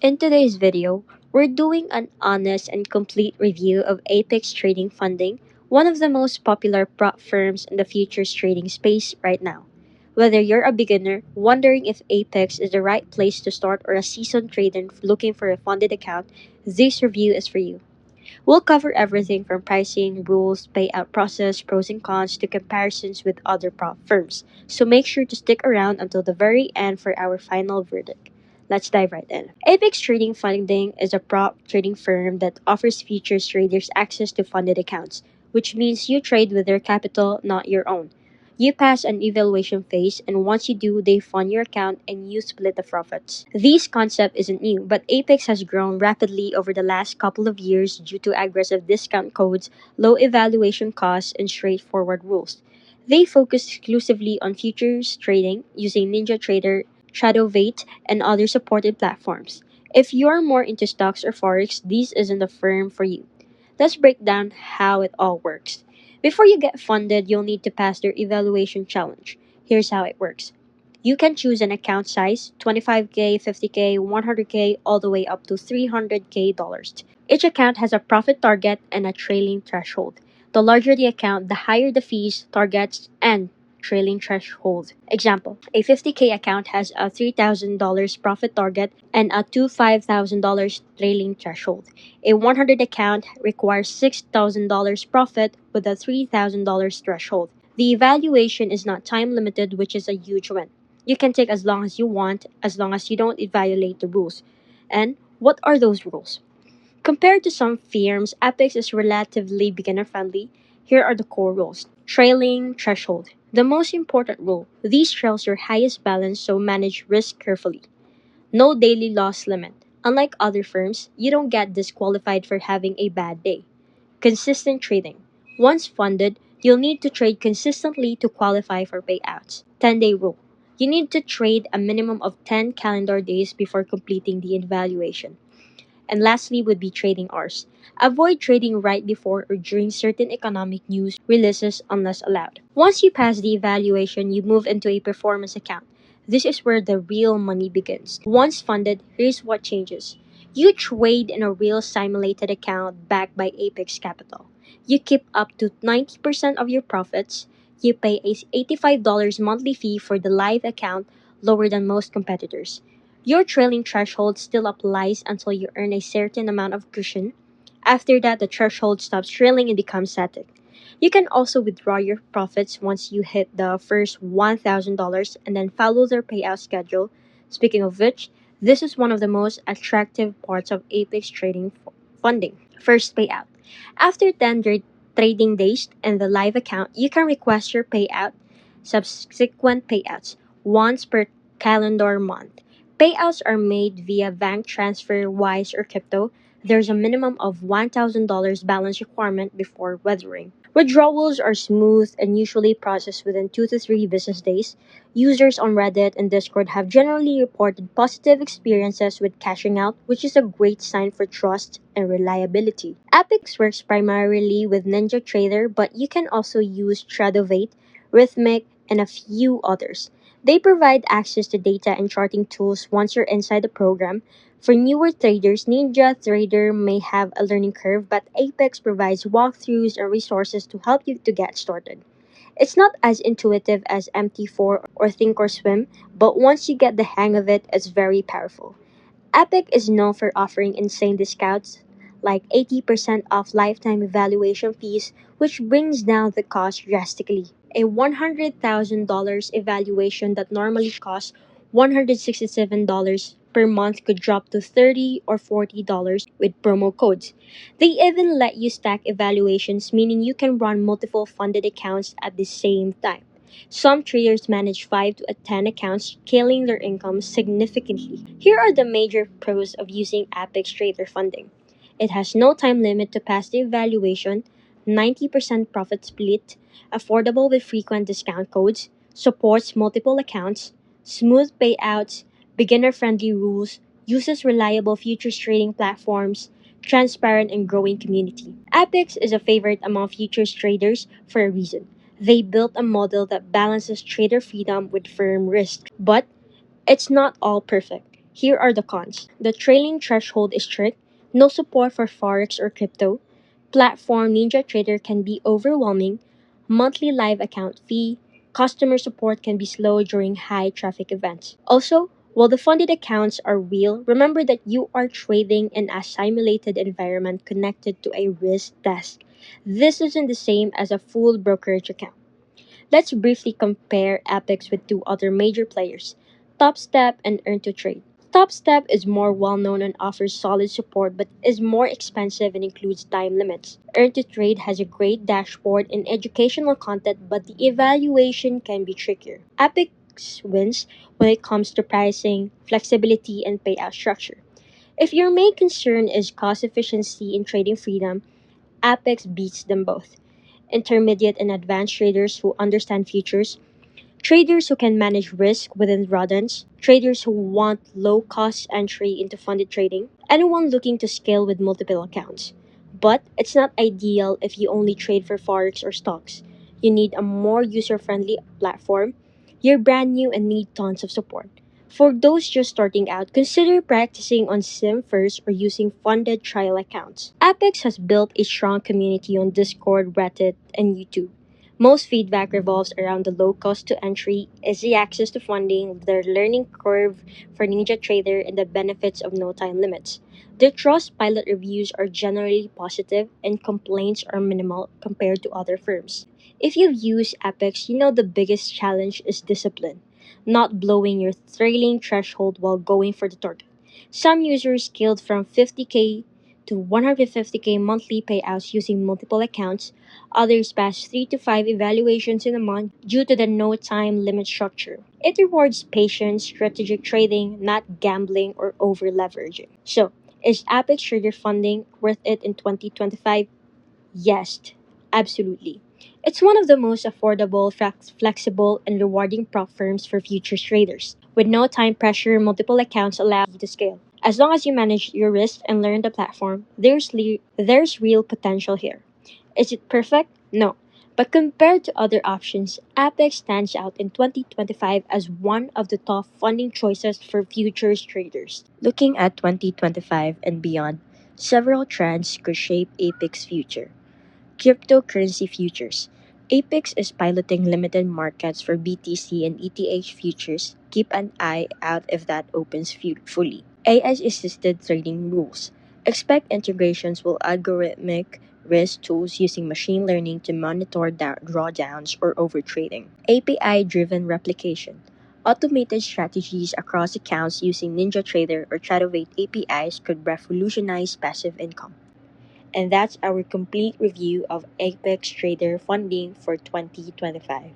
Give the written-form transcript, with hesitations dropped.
In today's video, we're doing an honest and complete review of Apex Trading Funding, one of the most popular prop firms in the futures trading space right now. Whether you're a beginner wondering if Apex is the right place to start or a seasoned trader looking for a funded account, this review is for you. We'll cover everything from pricing, rules, payout process, pros and cons, to comparisons with other prop firms. So make sure to stick around until the very end for our final verdict. Let's dive right in. Apex Trading Funding is a prop trading firm that offers futures traders access to funded accounts, which means you trade with their capital, not your own. You pass an evaluation phase, and once you do, they fund your account and you split the profits. This concept isn't new, but Apex has grown rapidly over the last couple of years due to aggressive discount codes, low evaluation costs, and straightforward rules. They focus exclusively on futures trading using NinjaTrader, Shadowvate, and other supported platforms. If you're more into stocks or forex, this isn't the firm for you. Let's break down how it all works. Before you get funded, you'll need to pass their evaluation challenge. Here's how it works. You can choose an account size 25K, 50K, 100K, all the way up to $300K. Each account has a profit target and a trailing threshold. The larger the account, the higher the fees, targets, and trailing threshold. Example, a 50K account has a $3,000 profit target and a $5,000 trailing threshold. A 100 account requires $6,000 profit with a $3,000 threshold. The evaluation is not time limited, which is a huge win. You can take as long as you want, as long as you don't violate the rules. And what are those rules? Compared to some firms, Apex is relatively beginner friendly. Here are the core rules. Trailing threshold. The most important rule. These trails your highest balance, so manage risk carefully. No daily loss limit. Unlike other firms, you don't get disqualified for having a bad day. Consistent trading. Once funded, you'll need to trade consistently to qualify for payouts. 10-day rule. You need to trade a minimum of 10 calendar days before completing the evaluation. And lastly would be trading hours. Avoid trading right before or during certain economic news releases unless allowed. Once you pass the evaluation, you move into a performance account. This is where the real money begins. Once funded, here's what changes. You trade in a real simulated account backed by Apex Capital. You keep up to 90% of your profits. You pay a $85 monthly fee for the live account, lower than most competitors. Your trailing threshold still applies until you earn a certain amount of cushion. After that, the threshold stops trailing and becomes static. You can also withdraw your profits once you hit the first $1,000 and then follow their payout schedule. Speaking of which, this is one of the most attractive parts of Apex Trading Funding. First payout. After 10 trading days in the live account, you can request your payout, subsequent payouts, once per calendar month. Payouts are made via bank transfer, Wise, or crypto. There's a minimum of $1,000 balance requirement before withdrawing. Withdrawals are smooth and usually processed within 2 to 3 business days. Users on Reddit and Discord have generally reported positive experiences with cashing out, which is a great sign for trust and reliability. Apex works primarily with NinjaTrader, but you can also use Shadowvate, Rhythmic, and a few others. They provide access to data and charting tools once you're inside the program. For newer traders, NinjaTrader may have a learning curve, but Apex provides walkthroughs and resources to help you to get started. It's not as intuitive as MT4 or Thinkorswim, but once you get the hang of it, it's very powerful. Epic is known for offering insane discounts, like 80% off lifetime evaluation fees, which brings down the cost drastically. A $100,000 evaluation that normally costs $167 per month could drop to $30 or $40 with promo codes. They even let you stack evaluations, meaning you can run multiple funded accounts at the same time. Some traders manage 5 to 10 accounts, scaling their income significantly. Here are the major pros of using Apex Trader Funding. It has no time limit to pass the evaluation, 90% profit split, affordable with frequent discount codes, supports multiple accounts, smooth payouts, beginner-friendly rules, uses reliable futures trading platforms, transparent and growing community. Apex is a favorite among futures traders for a reason. They built a model that balances trader freedom with firm risk. But it's not all perfect. Here are the cons. The trailing threshold is strict, no support for Forex or crypto. Platform NinjaTrader can be overwhelming, monthly live account fee, customer support can be slow during high traffic events. Also, while the funded accounts are real, remember that you are trading in a simulated environment connected to a risk desk. This isn't the same as a full brokerage account. Let's briefly compare Apex with two other major players, TopStep and Earn to Trade. TopStep is more well known and offers solid support but is more expensive and includes time limits. Earn to Trade has a great dashboard and educational content, but the evaluation can be trickier. Apex wins when it comes to pricing, flexibility, and payout structure. If your main concern is cost efficiency and trading freedom, Apex beats them both. Intermediate and advanced traders who understand futures, traders who can manage risk within drawdowns, traders who want low cost entry into funded trading, anyone looking to scale with multiple accounts. But it's not ideal if you only trade for forex or stocks. You need a more user friendly platform. You're brand new and need tons of support. For those just starting out, consider practicing on Sim first or using funded trial accounts. Apex has built a strong community on Discord, Reddit, and YouTube. Most feedback revolves around the low cost to entry, easy access to funding, the learning curve for NinjaTrader, and the benefits of no time limits. Their Trust pilot reviews are generally positive and complaints are minimal compared to other firms. If you've used Apex, you know the biggest challenge is discipline, not blowing your trailing threshold while going for the target. Some users scaled from 50k to 150k monthly payouts using multiple accounts. Others pass 3 to 5 evaluations in a month due to the no time limit structure. It rewards patience, strategic trading, not gambling or over leveraging. So, is Apex Trader funding worth it in 2025? Yes, absolutely. It's one of the most affordable, flexible, and rewarding prop firms for futures traders. With no time pressure, multiple accounts allow you to scale. As long as you manage your risk and learn the platform, there's real potential here. Is it perfect? No. But compared to other options, Apex stands out in 2025 as one of the top funding choices for futures traders. Looking at 2025 and beyond, several trends could shape Apex's future. Cryptocurrency futures. Apex is piloting limited markets for BTC and ETH futures. Keep an eye out if that opens fully. AI assisted trading rules. Expect integrations with algorithmic risk tools using machine learning to monitor drawdowns or overtrading. API driven replication. Automated strategies across accounts using NinjaTrader or Tradeovate APIs could revolutionize passive income. And that's our complete review of Apex Trader funding for 2025.